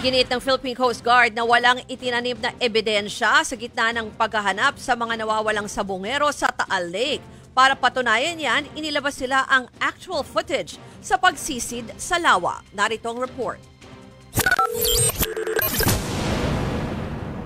Iginiit ng Philippine Coast Guard na walang itinanim na ebidensya sa gitna ng paghahanap sa mga nawawalang sabongero sa Taal Lake. Para patunayan yan, inilabas sila ang actual footage sa pagsisid sa lawa. Narito ang report.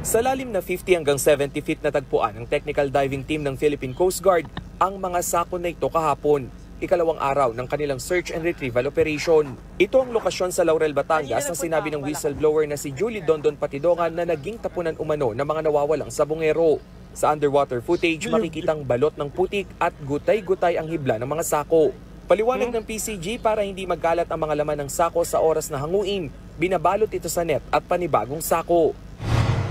Sa lalim na 50 hanggang 70 feet na tagpuan ng technical diving team ng Philippine Coast Guard ang mga sako na ito kahapon. Ikalawang araw ng kanilang search and retrieval operation. Ito ang lokasyon sa Laurel, Batangas na sinabi ng whistleblower na si Julie Dondon Patidongan na naging tapunan umano ng mga nawawalang sabongero. Sa underwater footage, makikitang balot ng putik at gutay-gutay ang hibla ng mga sako. Paliwanag ng PCG para hindi magkalat ang mga laman ng sako sa oras na hanguin, binabalot ito sa net at panibagong sako.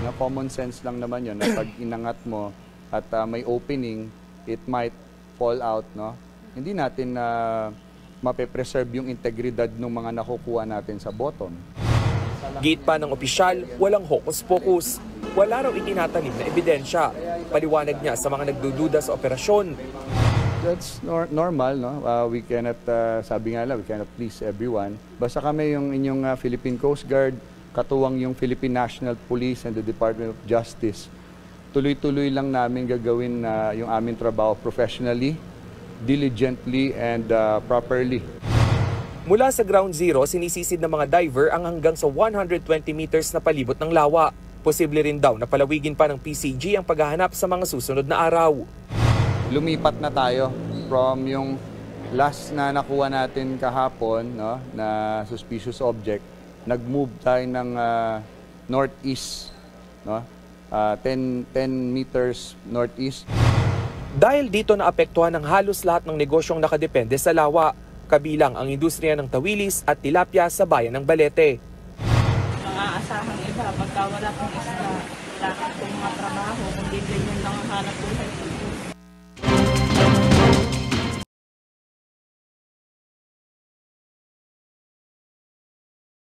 Na common sense lang naman yun na pag inangat mo at may opening, it might fall out, no? Hindi natin mape-preserve yung integridad ng mga nakukuha natin sa bottom. Giit pa ng opisyal, walang hokus-pokus. Wala raw itinatanim na ebidensya. Paliwanag niya sa mga nagdududa sa operasyon. That's normal, no? We cannot, sabi nga lang, we cannot please everyone. Basta kami yung inyong Philippine Coast Guard, katuwang yung Philippine National Police and the Department of Justice. Tuloy-tuloy lang namin gagawin yung aming trabaho professionally, diligently and properly. Mula sa ground zero, sinisisid ng mga diver ang hanggang sa 120 meters na palibot ng lawa. Posible rin daw na palawigin pa ng PCG ang paghahanap sa mga susunod na araw. Lumipat na tayo from yung last na nakuha natin kahapon, no, na suspicious object. Nag-move tayo ng northeast, no, 10 meters northeast. Dahil dito naapektuhan ng halos lahat ng negosyong nakadepende sa lawa, kabilang ang industriya ng tawilis at tilapia sa bayan ng Balete. Ang aasahang iba, pagka wala pong isda, wala pong mga trabaho, kundi ganyan lang ang hanap buhay.